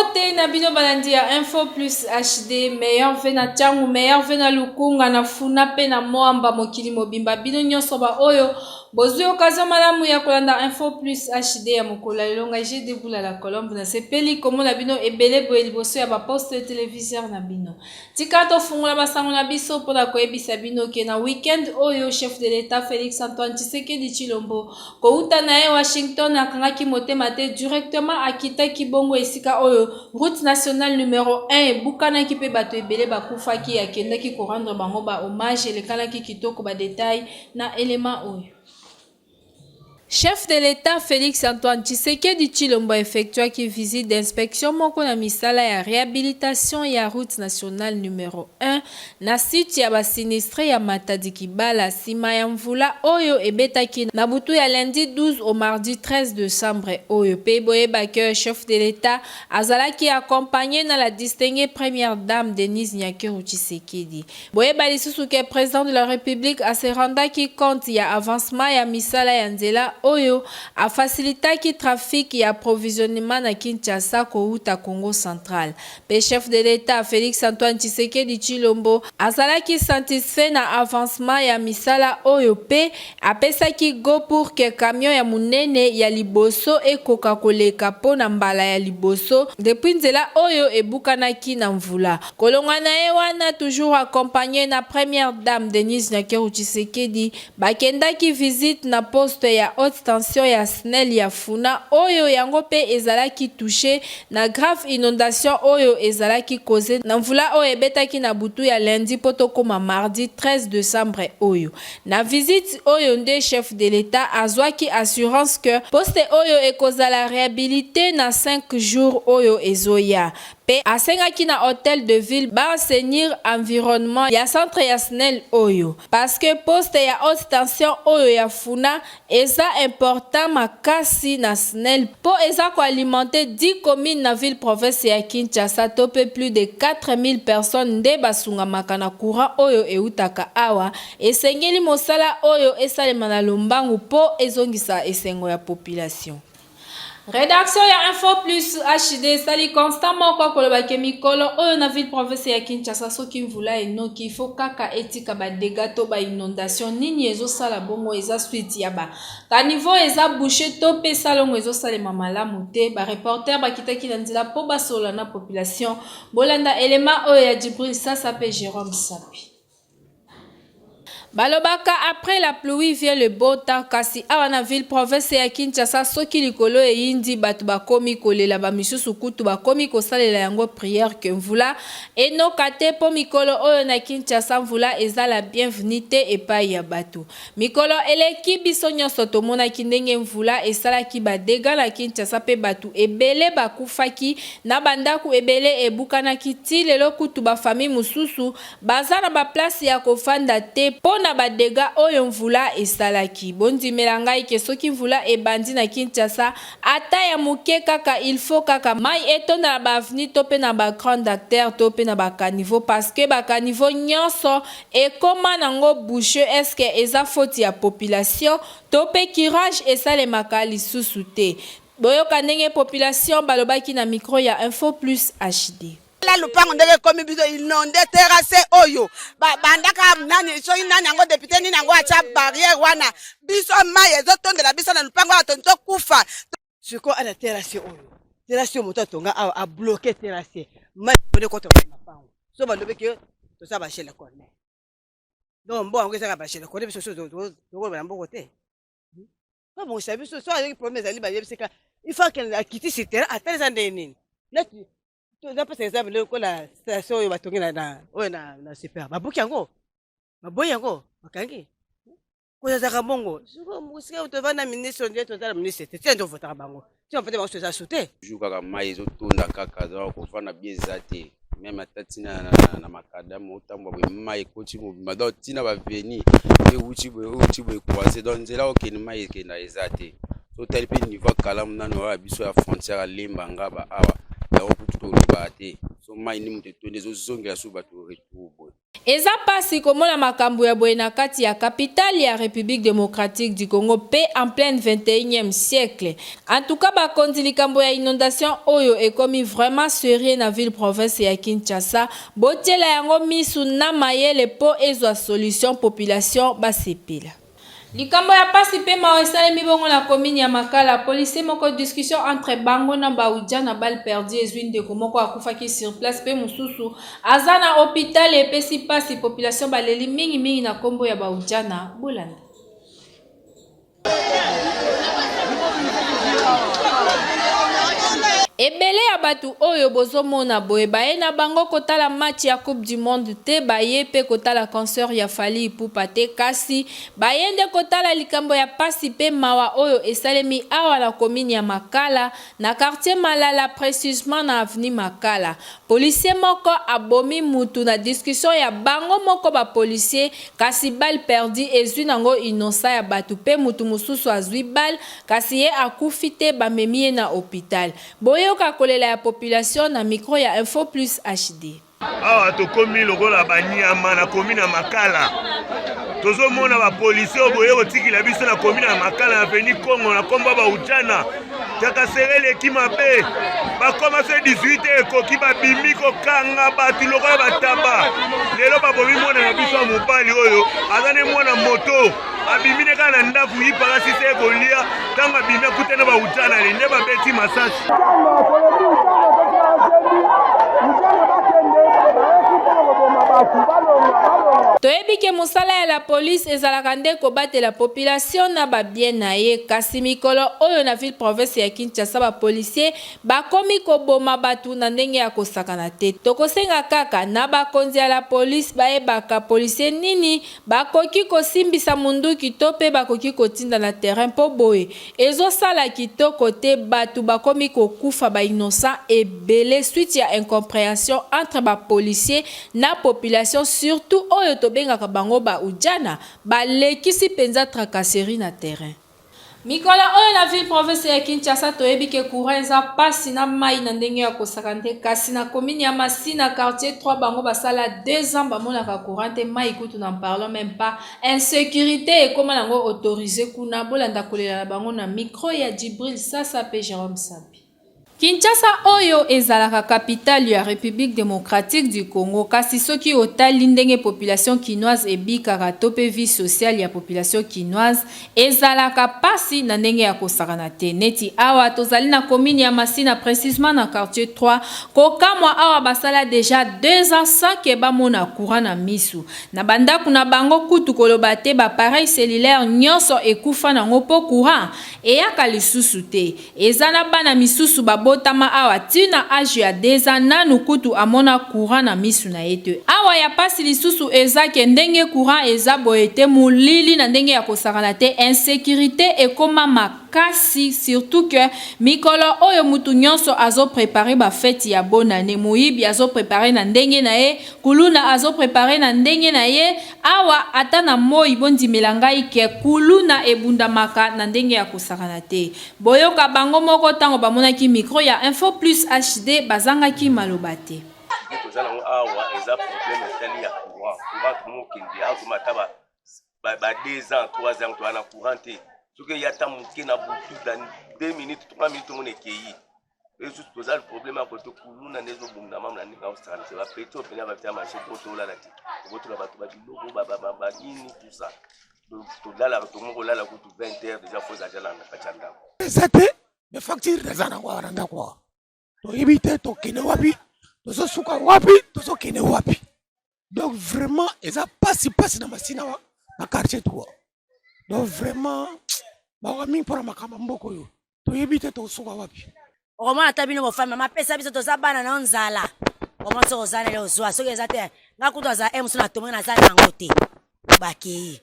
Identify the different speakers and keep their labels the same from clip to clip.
Speaker 1: Mbote na bino balandi ya Info Plus HD, meilleur ve na changu, meilleur ve na lukunga na funa pe na moamba mokili mobimba bino nyonso ba oyo bozwi occasion malamu ya kolanda Info Plus HD ya mokola elonga je deboula la colombe na sepeli komona bino ebele boye liboso ya ba poste téléviseur na bino. Tika to fungula basango na biso pona koyebisa bino ke na weekend oyo chef de l'État Félix Antoine Tshisekedi Tshilombo kouta na ye Washington akangaki motema te directement akitaki bongo esika oyo route nationale numéro 1 ebukanaki pe bato ebele bakufaki akendaki korendre bango ba hommage elekanaki kitoko ba détail na élément oyo. Chef de l'État Félix Antoine Tshisekedi Tshilombo effectuaki visite d'inspection moko na misala ya réhabilitation ya route nationale numéro 1 na site ya basinistre ya Matadi Kibala sima ya mvula oyo ebetaki na butu ya lundi 12 au mardi 13 décembre oyo pe boyeba ke chef de l'État azalaki accompagné na la distinguée première dame Denise Nyakeru Tshisekedi. Boyeba lisusu ke président de la République aserandaki compte ya avancement ya misala ya nzela oyo a facilitaki trafic ya approvisionnement na Kinshasa kouta Congo central. Pe chef de l'État Félix Antoine Tshisekedi Tshilombo azalaki satisfait na avancement ya misala oyo pe apesaki go pour que camion ya munene ya liboso ekoka koleka po na mbala ya liboso depuis nzela oyo ebukanaki na mvula. Kolonga na ye wana toujours accompagné na première dame Denise Nyakeru Tshisekedi bakendaki visite na poste ya haute tension ya SNEL ya Funa oyo yango pe ezalaki touché na grave inondation oyo ezalaki causé na mvula oyo ebetaki na butu ya lundi poto koma mardi 13 décembre oyo. Na visite oyo nde chef de l'État azwaki assurance que poste oyo ekozala réhabilité na 5 jours oyo ezoya. Pe asengaki na hôtel de ville ba assainir environnement ya centre ya SNEL oyo parce que poste ya haute tension oyo ya Funa eza important makasi na SNEL po eza ko alimenter 10 communes na ville province ya Kinshasa to pe plus de 4000 personnes nde basungamaka na courant oyo eutaka awa esengeli mosala oyo esalema na lombangu po ezongisa esengo ya population. Rédaction ya Info Plus HD sali constamment kwa koloba ke mikolo oyo na ville province ya Kinshasa soki mvula enoki il faut kaka etika ba dégâts to ba inondation nini ezosala bongo eza suite ya ba ka niveau eza bouché to pe salongo ezosalema malamu te ba reporter bakitaki na nzela po basola na population bolanda élément oyo ya Djibril Sasa pe Jérôme Sapi. Balobaka après la pluie vient le beau temps kasi awa na ville province ya Kinshasa soki likolo eyindi batu bakomi kolela ba misusu kutu bakomi kosalela yango prière que mvula enoka te po mikolo oyo na Kinshasa mvula eza la bienvenue te epai ya batu. Mikolo eleki biso nyonso tomonaki ndenge mvula esalaki ba dégâts na Kinshasa pe batu ebele bakufaki na bandaku ebele ebukanaki ti lelo kutu ba famille mususu baza na ba place ya kofanda te po na ba dégâts oyo mvula esalaki. Bondimela ngai ke soki mvula ebandi na Kinshasa ata ya muke kaka il faut kaka mai etonda na ba avenue to pe na ba grand acteur to pe na ba caniveau parce que ba caniveau nyonso ekoma nango bouché est-ce que eza faute ya population to pe curage esalemaka lisusu te. Boyoka ndenge population balobaki na micro ya Info Plus HD.
Speaker 2: La lupango ndenge komi biso inonde terrasse oyo bandaka nani so nani yango député nini yango acha barrière wana biso mai ezotondela biso na lupango atonzo kufa siko ala terrasse moto tonga a bloquer terrasse mai bone ko to mapango so balobe ke to sa ba shele kone donc bon ngeza ka ba shele kone biso so to ba mboko te ko bon sabi so avec promesse ali ba yebiseka il faut qu'elle quitte ce terrain à tel endroit là tu n'as pas ces exemples là la station yo batongi na super babuki yango baboyi yango bakangi ko za bongo siko musika utovana ministre ndio totala ministre te ndo votaka bango ti on peut ba so sauter
Speaker 3: juga ka mai zo tunda kaka za ko fana bieza te même tatina na makadamu utambwa bwe mai ko ti mo mado tina ba veni e uti bwe croiser donc nzela okeni mai ke na ezate so tel pe niveau kalamu nano wa biso ya frontière limba ngaba awa so mai ni mutu zonge la suba tu retour.
Speaker 1: Eza pasi komona makambo ya boye na kati ya capitale ya République démocratique du Congo pe en plein 21e siècle. En tout cas, bakonzi likambo ya inondation oyo ekomi vraiment sérieux na ville province ya Kinshasa. Botiela yango misu na mayele po ezwa solution population basepila. Likambo ya pasi pe mawesalemi bongo na commune ya Makala, policier moko discussion entre bango na baudja na balle perdu ezwinde ko moko akufaki sur place pe mususu azana hôpital epesi pasi population baleli mingi na kombo ya baudja na Bolanda. Ebele ya batu oyo bozomona boye baye na bango kotala match ya Coupe du Monde te baye pe kotala concert ya Fally Ipupa te kasi baye nde kotala likambo ya pasi pe mawa oyo esalemi awa na commune ya Makala na quartier Malala précisément na avenue Makala. Policier moko abomi mutu na discussion ya bango moko ba policier kasi balle perdu ezwi nango innocent ya batu pe mutu mususu azwi balle kasi ye akufi te bamemi na hôpital. Boye kolela ya population na micro ya Info Plus HD.
Speaker 4: Awa tokomi lokola banyama na commune ya Makala. Tozomona ba policier boye kotikila biso na commune ya Makala na avenue Congo na komba ba ujana. Taka serele kimabe. Ba commencé 18 ekoki ba bimi ko kanga batu lokola bataba. Lelo ba bomi mona na biso mobali oyo azane mwana moto. Abimine kana ndaku yipaka sise kolia tanga bimi kutena ba ujana lende ba beti masasi.
Speaker 1: Toyebi ke musala ya la police ezalaka nde kobate la population na ba bien na ye kasi mikolo oyo na ville province ya Kinshasa ba policier bakomi koboma batu na ndenge ya kosakana te. Tokosenga kaka na bakonzi ya la police bayebaka policier nini bakoki kosimbisa munduki to pe bakoki kotinda na terrain po boye ezosala kitoko te batu bakomi kokufa ba innocent ebele suite ya incompréhension entre ba policier na population surtout oyo tobengaka bango ba ujana balekisi penza tracasserie na terrain. Mikola oyo na ville province ya Kinshasa toyebi ke courant eza pasi na mai na ndenge ya kosakante kasi na commune ya Masina quartier 3 bango basala 2 ans bamonaka courant te mai kutu na parlons même pas insécurité ekoma nango autorisé kuna bolanda kolela na bango na micro ya Djibril Sasa pe Jérôme Sapi. Kinshasa oyo ezalaka capitale ya République démocratique du Congo kasi soki otali ndenge population kinoise ebikaka to pe vie sociale ya population kinoise ezalaka pasi na ndenge ya kosakana te neti awa tozali na commune ya Masina précisément na quartier 3 kokamwa awa basala déjà 2 ans sans ke bamona courant na misu na bandako na bango kutu koloba te ba appareil cellulaire nyonso ekufa nango po courant eyaka lisusu te ezana bana misusu botama awa tina age ya 2 ans nanu kutu amona courant na misu na yete awa ya pasi lisusu eza ke ndenge courant eza boyete mulili na ndenge ya kosakana te insécurité ekoma makasi surtout que mikolo oyo mutu nyonso azo préparer ba fête ya bonne année moyibi azo préparer na ndenge na ye kuluna azo préparer na ndenge na ye awa ata na moi bondi melangai ke kuluna ebundamaka na ndenge ya kosakana te boyoka bango moko tango bamonaki micro ya Info Plus HD bazangaki maloba te.
Speaker 5: Tozana awa eza problème etali ya courant mokindi akomataba ba 2 ans 3 ans to ana courant te soki ya ta moke na butu dans 2 minutes 3 minutes on ekei ezo tozala problème a koto kuluna nezo bumna mamna ninga osana se ba peto penya ba tia marché to la ti boto la bato ba biloko ba nini tout ça to dala to ngo la ko 20h déjà faut agir na kachanda
Speaker 6: Zate me facture de zana kwa randa kwa to ibite to kene wapi to so suka wapi to so kene wapi donc vraiment eza pasi na Masina wa na quartier toi donc vraiment ba wa mingi pour makamba mboko yo to ibite to suka wapi
Speaker 7: Omona tabino mo fama mapesa biso to zabana na nzala omo so zana le ozwa so eza te ngakuto za M so na tomo na zana ngote baki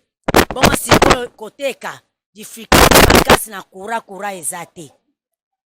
Speaker 7: bongo siko koteka difficulté makasi na kura ezate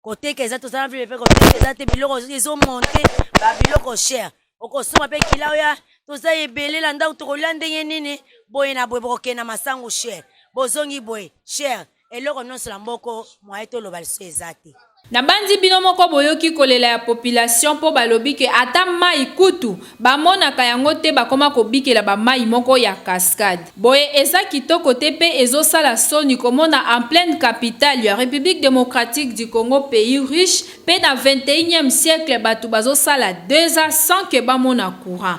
Speaker 7: koteka ezate zana vile pe koteka ezate biloko izo monter ba biloko cher okosoma pe kila oya to za ebele la ndau to kolia ndenge nini boye na boye bokena masango cher bozongi boye cher eloko non so la mboko mwa eto lo balso ezate
Speaker 1: Na bandi bino moko boyoki kolela ya population po balobi ke ata mai kutu bamonaka yango te bakoma kobikela ba mai moko ya cascade. Boye eza kitoko te pe ezosala soni komona en pleine capitale ya République démocratique du Congo, pays riche, pe na 21e siècle batu bazosala 2 ans sans que bamona courant.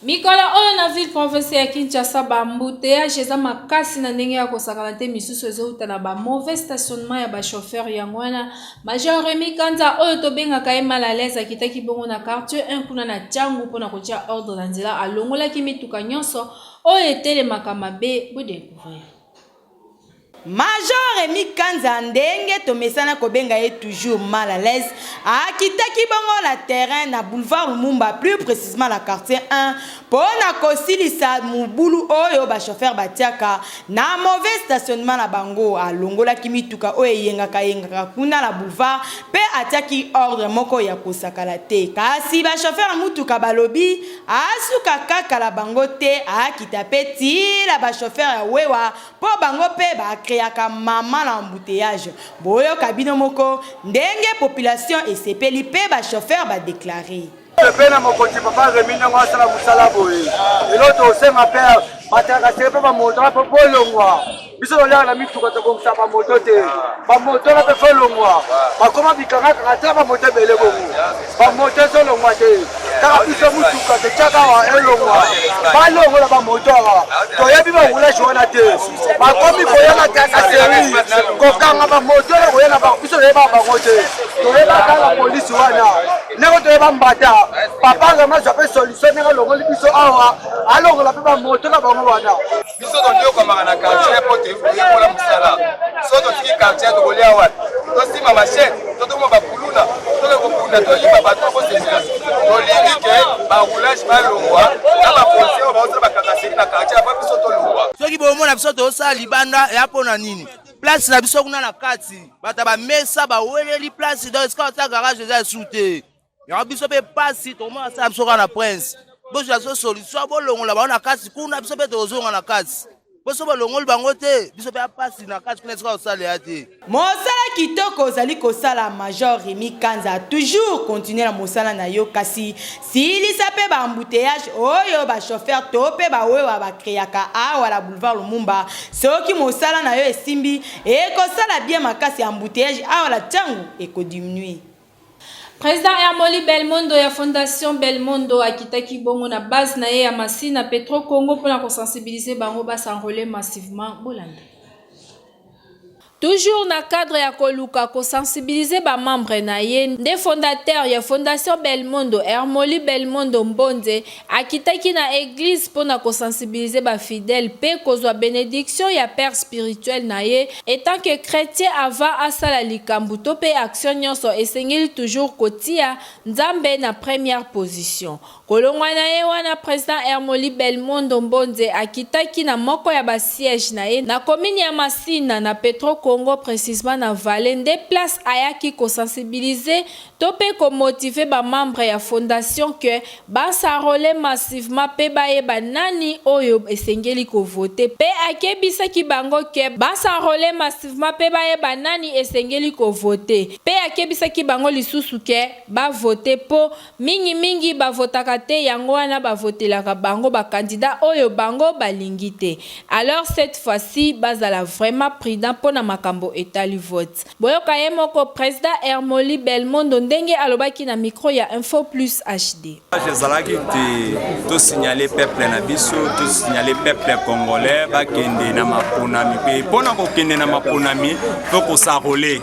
Speaker 1: Mikola oyo na ville provinciale ya Kinshasa bambouteillage eza makasi na ndenge ya kosakana te misusu ezouta na ba mauvais stationnement ya ba chauffeur yango wana. Major Remy Kanza oyo tobengaka ye mal à l'aise akitaki bongo na quartier 1 kuna na Tchangu mpona kotia ordre na nzela alongolaki mituka nyonso oyo etelemaka mabe bodécouvrir.
Speaker 8: Major Remy Kanza ndenge tomesana kobenga ye toujours mal à l'aise akitaki bongo la terrain na boulevard Lumumba, plus précisément la quartier 1 pona kosilisa mubulu oyo ba chauffeur batiaka na mauvais stationnement na bango alongolaki mituka oyo yengaka kuna la boulevard pe atiaki ordre moko ya kosakala te kasi ba chauffeur mutuka balobi asuka kaka la bango te akita pe tila ba chauffeur ya wewa po bango pe ba créaka mama na embouteillage boyo kabino moko ndenge population esepeli pe ba chauffeur ba déclarer
Speaker 9: pena mokonzi papa Remy nango asala musala boye eloto osenga pe bataka sepe ba moto apo bolongwa biso lola na mituka tokongisa ba moto te ba moto na pe folongwa bakoma bikanga kata ba moto bele bongo ba moto solongwa te kaka biso mutuka te chaka wa elongwa balongo na ba moto awa toyebi ba wula jona te bakomi koyana kaka seri kokanga ba moto na koyana ba biso yeba ba moto toyeba kala polisi wana neko toyeba mbata papa vraiment j'appelle solution nega longo biso awa alongo la pe ba moto na bango wana
Speaker 10: biso tondio komaka na quartier po teyekola mosala so totiki quartier tokolia wana tosima machine totoma bakuluna tokekokunda toyiba bato kosesila tolingi ke baroulage balongwa na bapolisier oyo baosala bakakaseri na quartier apo biso tolongwa
Speaker 2: soki bomona biso tosala libanda ya mpona nini place na biso kuna na kati bato bamesa baweleli place donc esika otala garage eza esu te yango biso mpe pasi tomona asala biso kaka na prince bozwa so solution bolongola bango na kati kuna biso mpe tozonga na kati boso bolongoli bango te biso mpe apasi na kati kuna esika osalela te
Speaker 8: mosala kitoko ozali kosala Major Remy Kanza toujours continue na mosala na yo kasi silisa pe ba embouteillage oyo ba chauffeur to pe ba wewa ba créaka awa la boulevard Lumumba soki mosala na yo esimbi ekosala bien makasi embouteillage awa la Tchangu ekodiminuer.
Speaker 1: Président Hermoli Belmondo ya Fondation Belmondo akitaki bongo na base na ye ya Masina Petro Congo pour la sensibiliser bango ba s'enrôler massivement bolanda. Toujours na cadre ya koluka ko sensibiliser ba membre na ye nde fondateur ya Fondation Belmondo Hermoli Belmondo Mbonze akitaki na église pona ko sensibiliser ba fidèle pe kozwa bénédiction ya père spirituel na ye étant que chrétien ava asala likambu to pe action nyonso esengeli toujours kotia nzambe na première position kolongwa na ye wana président Hermoli Belmondo Mbonze akitaki na moko ya ba siège na ye na commune ya Masina na Petro Congo précisément na Vallée des places ayaki ko sensibiliser to pe ko motiver ba membre ya fondation que ba s'enrôler massivement pe ba yeba nani oyo esengeli ko voter pe akebisa ki bango ke ba s'enrôler massivement pe ba yeba nani esengeli ko voter pe akebisa ki bango lisusu ke ba voter po mingi ba votaka te yango wana ba votelaka bango ba candidat oyo bango balingi te alors cette fois-ci bazala vraiment prudent pona makambo etali vote boyoka ye moko président Hermoli Belmondo ndenge alobaki na micro ya Info Plus HD.
Speaker 11: Ezalaki te to signaler peuple na biso to signaler peuple congolais bakende na maponami pe pona kokende na maponami to ko s'enrôler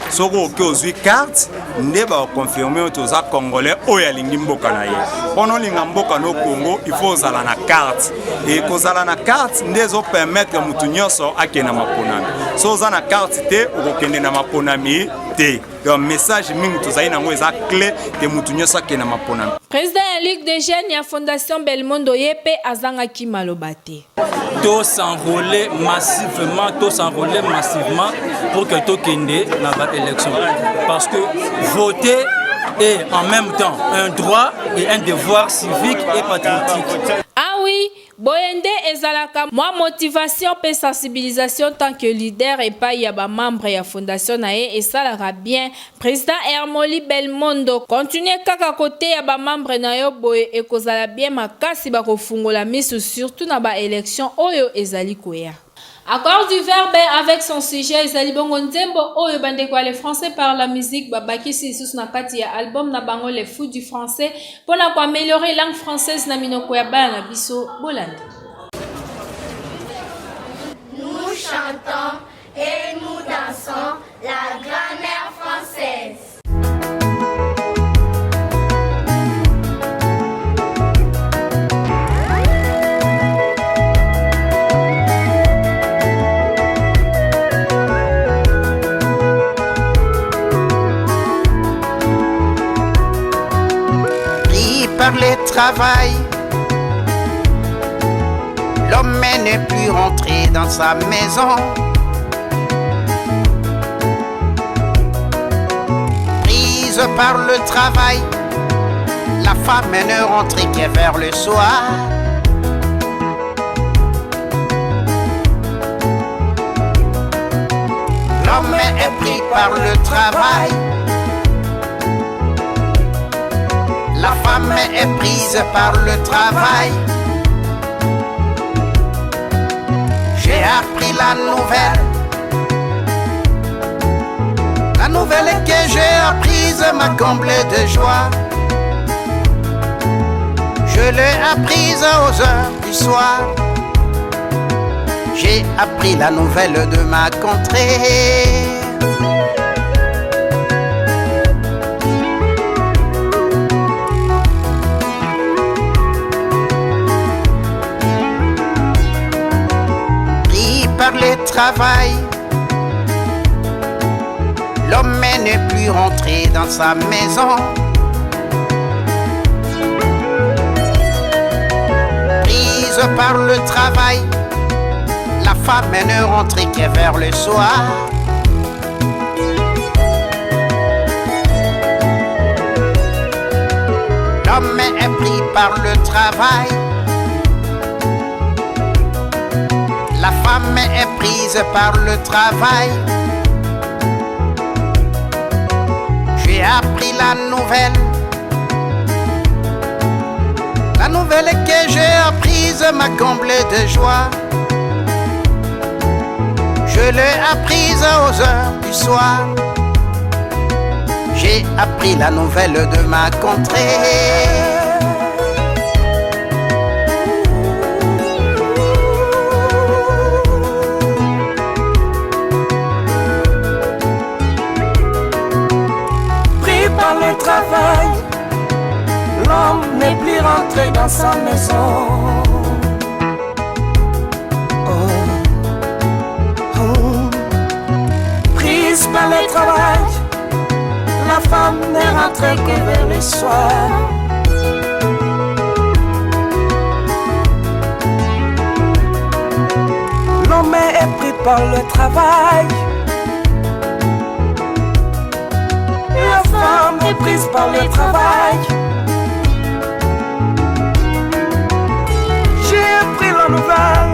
Speaker 11: soko ke ozwi carte nde ba confirmer toza congolais oyo alingi mboka na ye pono linga mboka no Congo il faut ozala na carte et kozala na carte nde zo permettre mutu nyonso akende na maponami so oza na carte te okokende na maponami te donc message mingi tozali nango eza clé te mutu nyonso akende na maponami.
Speaker 1: Président ya Ligue des Jeunes ya Fondation Belmondo ye pe azangaki maloba te
Speaker 12: to s'enrôler massivement pour que to kende na ba élection parce que voter est en même temps un droit et un devoir civique et patriotique.
Speaker 1: Ah oui, Boyende ezalaka moi motivation pe sensibilisation tant que leader et pas ya ba membre ya fondation na ye esalaka bien. Président Hermoli Belmondo continue kaka côté ya ba membre na yo boye ekozala bien makasi ba kofungola misu surtout na ba élection oyo ezali koya. Accord du verbe avec son sujet ezali bongo nzembo oyo bandeko les français par la musique babakisi sous na kati ya album na bango les fous du français pour na améliorer langue française na minoko ya bana biso bolanda.
Speaker 13: Nous chantons et nous dansons la grammaire française.
Speaker 14: Par le travail, l'homme n'est plus rentré dans sa maison. Prise par le travail, la femme ne rentrait que vers le soir. L'homme est pris par le travail. La femme est prise par le travail. J'ai appris la nouvelle. La nouvelle que j'ai apprise m'a comblé de joie. Je l'ai apprise aux heures du soir. J'ai appris la nouvelle de ma contrée. Par le travail, l'homme n'est plus rentré dans sa maison. Prise par le travail, la femme ne rentrait que vers le soir. L'homme est pris par le travail. La femme est prise par le travail. J'ai appris la nouvelle. La nouvelle que j'ai apprise m'a comblé de joie. Je l'ai apprise aux heures du soir. J'ai appris la nouvelle de ma contrée.
Speaker 15: Le travail, l'homme n'est plus rentré dans sa maison. Prise par le travail, la femme n'est rentrée que vers le soir. L'homme est pris par le travail. La femme est prise par le travail. J'ai appris la nouvelle.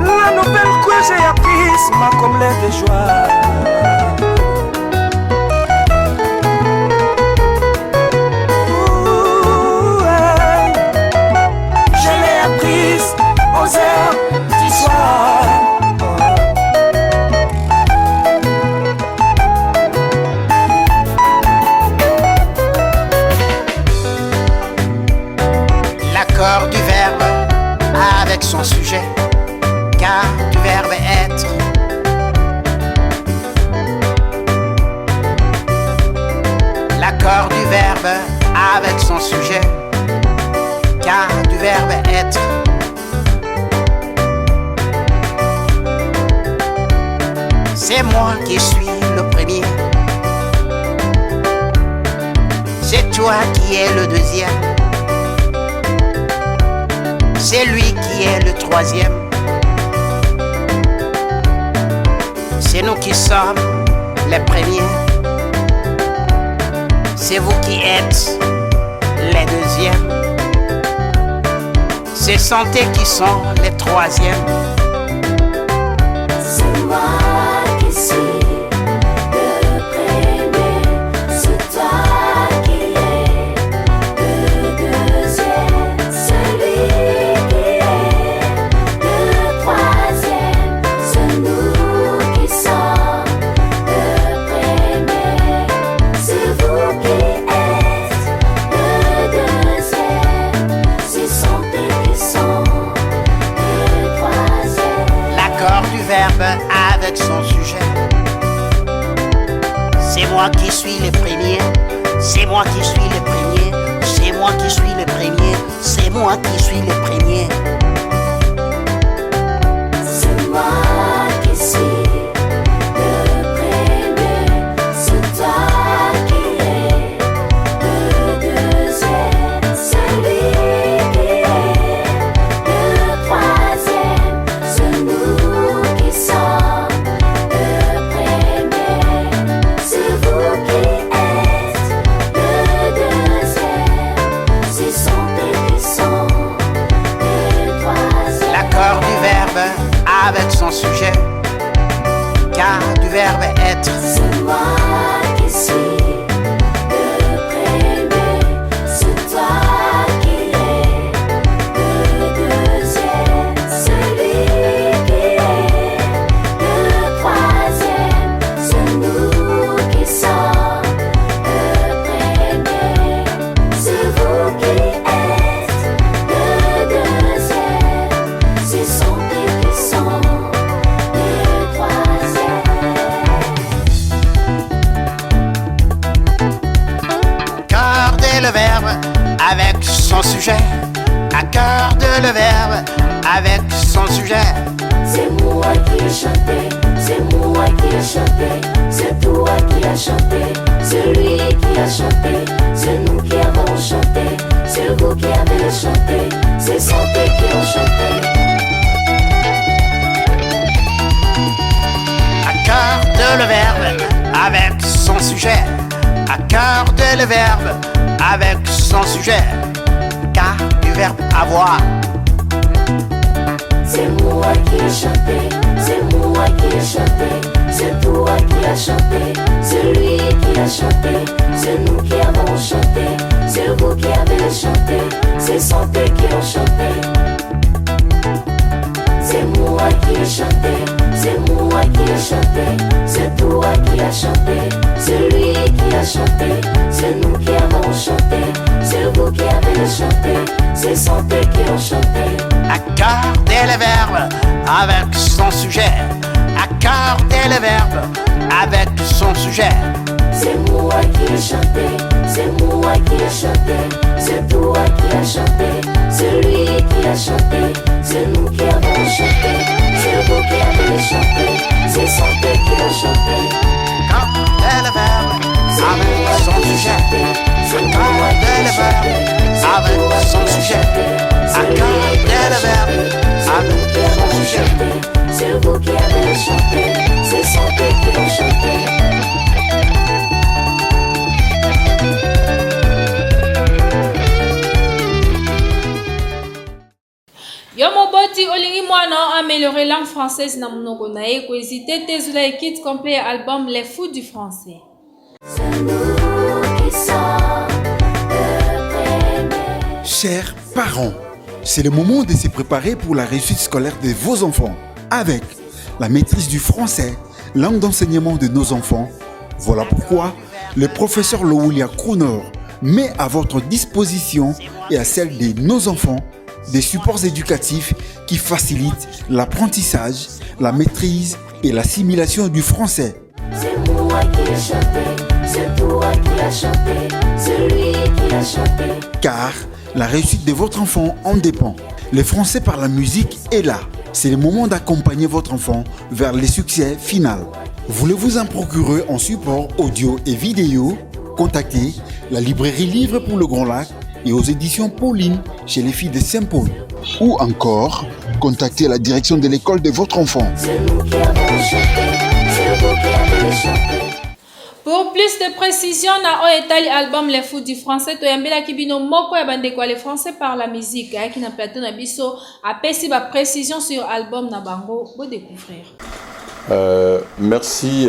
Speaker 15: La nouvelle que j'ai apprise m'a comblé de joie. Je l'ai apprise aux heures du soir.
Speaker 14: L'accord du verbe avec son sujet, car du verbe être. L'accord du verbe avec son sujet, car du verbe être. C'est moi qui suis le premier. C'est toi qui es le deuxième. C'est lui qui est le troisième. C'est nous qui sommes les premiers. C'est vous qui êtes les deuxièmes. C'est santé qui sont les troisièmes.
Speaker 13: C'est moi qui suis le premier, c'est toi qui es le deuxième, celui qui est le troisième, c'est nous qui sommes le premier, c'est vous qui êtes le deuxième, c'est santé qui sont le troisième.
Speaker 14: L'accord du verbe avec son sujet. C'est moi qui suis le premier, c'est moi qui suis le premier, c'est moi qui suis le premier, c'est moi qui suis le premier.
Speaker 13: C'est moi qui suis le premier, c'est toi qui es le deuxième, celui qui est le troisième, c'est nous qui sommes le premier, c'est vous qui êtes le deuxième, c'est santé qui sont le troisième.
Speaker 14: L'accord du verbe avec son sujet. Car du verbe être.
Speaker 13: C'est moi qui suis le premier, c'est toi qui es le deuxième, celui qui est le troisième, c'est nous qui sommes le premier, c'est vous qui êtes le deuxième, c'est santé qui sont le troisième.
Speaker 14: Accorder le verbe avec son sujet. Accorder le verbe avec son sujet.
Speaker 13: C'est moi qui ai chanté, c'est moi qui ai chanté, c'est toi qui as chanté, c'est lui qui a chanté, c'est nous qui avons chanté, c'est vous qui avez chanté, c'est santé qui ont chanté.
Speaker 14: Accorde le verbe avec son sujet. Accorde le verbe avec son sujet. Car du verbe avoir.
Speaker 13: C'est moi qui ai chanté, c'est moi qui ai chanté, c'est toi qui as chanté, c'est lui qui a chanté, c'est nous qui avons chanté, c'est vous qui avez chanté, c'est santé qui ont chanté. C'est moi qui ai chanté, c'est moi qui ai chanté, c'est toi qui as chanté, c'est lui qui a chanté, c'est nous qui avons chanté, c'est vous qui avez chanté, c'est santé qui ont chanté.
Speaker 14: Accorder le verbe avec son sujet. Accorder le verbe avec son sujet.
Speaker 13: C'est moi qui ai chanté, c'est moi qui ai chanté, c'est toi qui as chanté, c'est lui qui a chanté, c'est nous qui avons chanté, c'est vous qui avez chanté, c'est santé qui a chanté.
Speaker 14: Accorder le verbe avec son sujet. Accorder le verbe avec son sujet. Accorder le verbe avec son sujet.
Speaker 13: C'est vous qui avez chanté, c'est santé qui ont chanté.
Speaker 1: Yo moboti olingi mwana améliorer langue française na monoko na ye ko hésiter te zula kit complet album Les Fous du français.
Speaker 16: Chers parents, c'est le moment de se préparer pour la réussite scolaire de vos enfants. Avec la maîtrise du français, langue d'enseignement de nos enfants, voilà pourquoi le professeur Loulia Kronor met à votre disposition et à celle de nos enfants des supports éducatifs qui facilitent l'apprentissage, la maîtrise et l'assimilation du français.
Speaker 13: C'est moi qui ai chanté, c'est toi qui as chanté, c'est lui qui a chanté.
Speaker 16: Car la réussite de votre enfant en dépend. Le français par la musique est là. C'est le moment d'accompagner votre enfant vers le succès final. Voulez-vous en procurer en support audio et vidéo? Contactez la librairie Livre pour le Grand Lac et aux éditions Pauline chez les filles de Saint-Paul. Ou encore, contactez la direction de l'école de votre enfant.
Speaker 13: C'est nous qui avons chanté, c'est vous qui avez chanté.
Speaker 1: Pour plus de précision, na oetali album Les Fous du Français, to yambela kibino moko ya bande kwa les Français par la musique. Qui na plateau na biso, apesi ba précision sur album na bango, bo découvrir.
Speaker 17: Merci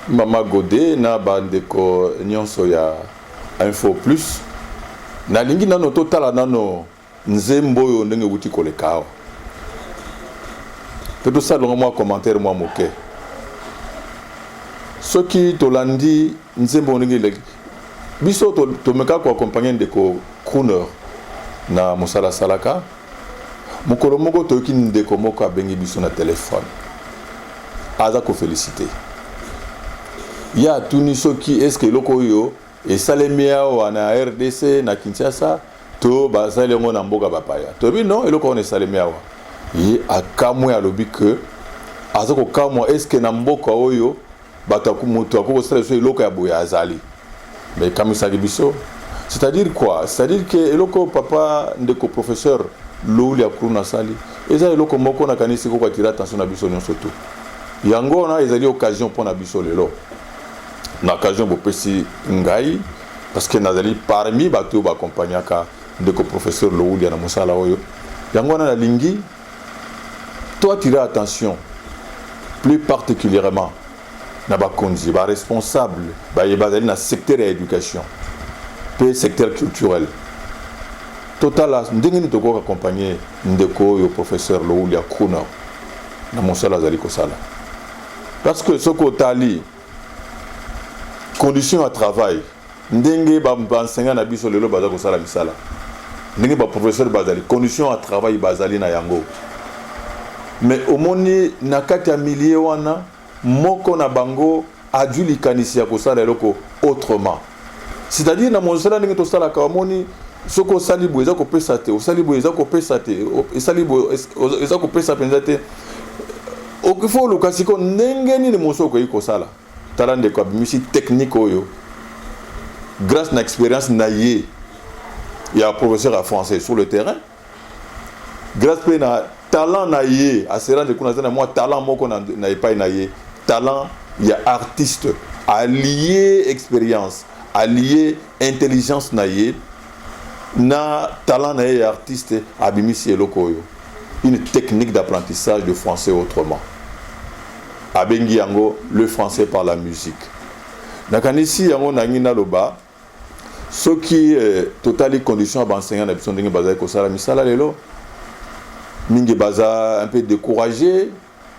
Speaker 17: Mama Godé na bandeko nyonso ya Info Plus. Na lingi nano totala nano nzembo yo ndenge wuti kolekao. Peut ça longa moi commentaire moi moke. Ce qui tolandi nzembo ndenge le biso to meka ko accompagner ndeko crooner na musala salaka. Mukolo moko to ki ndeko moko abengi biso na téléphone. Aza ko féliciter. Ya tuni soki est-ce que loko yo et salemia wana RDC na Kinshasa to bazali ngo na mboka bapaya. To bi non eloko on est salemia wa. Yi akamwe alobi que azako kamwa est-ce que na mboka oyo bataku mutu akoko sala so eloko ya boya azali. Mais kamisa biso, c'est-à-dire quoi? C'est-à-dire que eloko papa ndeko professeur Louli akruna sali. Eza eloko moko na kanisi ko atira attention na biso nyonso to. Yango na ezali occasion pour na biso lelo. Na occasion bo pesi ngai parce que nazali parmi bato ba accompagnaka ndeko professeur Louli na musala oyo. Yango na lingi toi tirer attention plus particulièrement na ba konzi ba responsable ba yebazali na secteur ya éducation pe secteur culturel total ndenge ni toko accompagner ndeko yo professeur Louli Akruna na musala zali ko sala parce que soko tali conditions à travail ndenge ba enseignant na biso lelo baza ko sala misala ndenge ba professeur bazali conditions à travail bazali na yango mais omoni na kati ya milliers wana moko na bango aduli kanisi ya ko sala eloko autrement c'est-à-dire na monsala ndenge to sala ka omoni soko salibo eza ko pesa te osalibo eza ko pesa te esalibo eza ko pesa penza te okifo lukasiko ndenge ni mosoko yiko sala talande ko bimisi technique oyo grâce na expérience na ye ya professeur à français sur le terrain grâce pe na talent na ye a se rendre compte na moi talent moko na epai na ye talent ya artiste allié expérience allié intelligence na ye na talent na ye artiste abimisi eloko oyo une technique d'apprentissage de français autrement abengi yango le français par la musique nakanisi yango nangina loba soki totali condition ba enseignant na biso ndenge bazali ko sala misala lelo mingi baza un peu découragé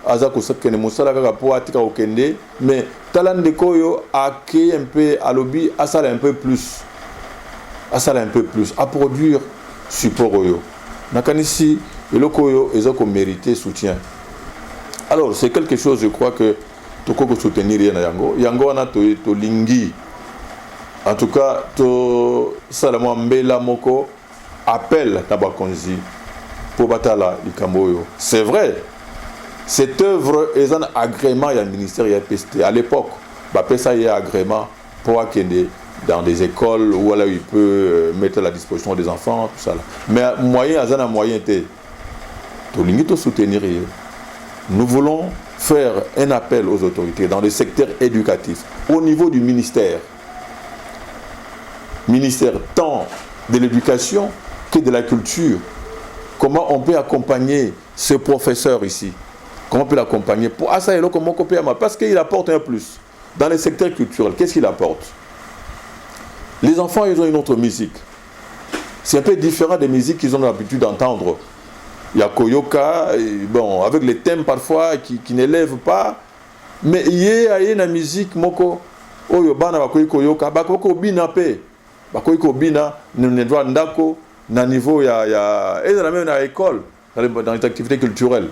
Speaker 17: aza ko sakene musala kaka po atika okende mais talent de koyo ake un peu alobi asala un peu plus à produire support oyo nakanisi eloko oyo ezako mériter soutien. Alors c'est quelque chose je crois que toko ko soutenir yango wana to lingi en tout cas to salamo mbela moko appel tabakonzi pour batala likamboyo. C'est vrai, cette œuvre est un agrément du ministère ya PST. À l'époque, ça y est agrément pour akende dans des écoles où là il peut mettre à la disposition des enfants tout ça là. Mais moyen azana moyen té to lingi to soutenir. Nous voulons faire un appel aux autorités dans le secteur éducatif au niveau du ministère tant de l'éducation que de la culture. Comment on peut accompagner ce professeur ici? Comment on peut l'accompagner pour parce qu'il apporte un plus dans le secteur culturel. Qu'est-ce qu'il apporte? Les enfants, ils ont une autre musique. C'est un peu différent des musiques qu'ils ont l'habitude d'entendre. Il y a Koyoka, bon, avec les thèmes parfois qui n'élèvent pas, mais il y a une musique moko oyobana bakoyi Koyoka, bakoko bina pe, bakoyi ko bina ndwa ndako na niveau ya et dans même à école dans les activités culturelles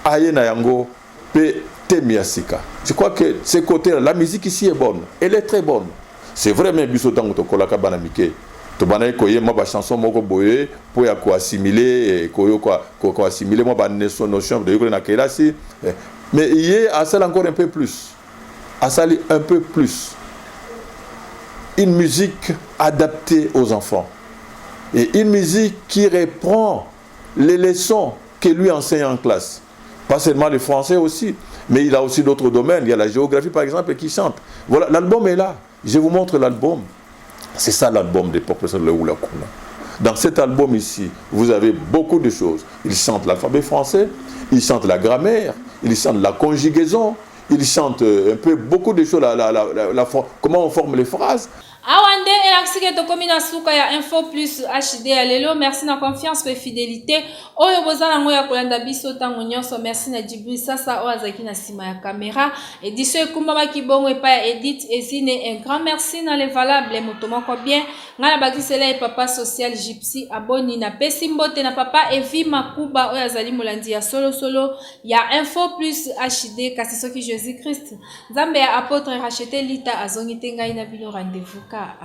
Speaker 17: aye na yango pe temiasika. Je crois que ce côté là, la musique ici est bonne, elle est très bonne. C'est vrai même biso tango to kolaka bana mike to bana koye ma ba chanson moko boye pour ya ko assimiler koyo ko assimiler moi ba notion de yoko na kelasi mais hier à ça encore un peu plus à ça un peu plus une musique adaptée aux enfants et une musique qui reprend les leçons que lui enseigne en classe, pas seulement le français aussi, Mais il a aussi d'autres domaines. Il y a la géographie, par exemple, qui chante. Voilà, l'album est là. Je vous montre l'album. C'est ça l'album des professeurs de Leoula Kuna. Dans cet album ici, vous avez beaucoup de choses. Il chante l'alphabet français, il chante la grammaire, il chante la conjugaison, il chante un peu beaucoup de choses, comment on forme les phrases.
Speaker 1: Awande elakisike tokomi na suka ya Info Plus HD ya lelo. Merci na confiance et fidélité. Oyo bozala ngo ya kolanda biso tango nyonso. Merci na Djibril Sasa o azaki na sima ya caméra. Édition ekumba makibongo epa ya Edith Ezine. Un grand merci na les valables motomoko bien. Ngala bakisela e papa social Gypsy aboni na pesi mbote na papa Evi Makuba oyo azali molandi ya solo ya Info Plus HD kasi soki Jésus Christ. Nzambe ya apôtre racheté lita azongi tengai na bino rendez-vous. Ka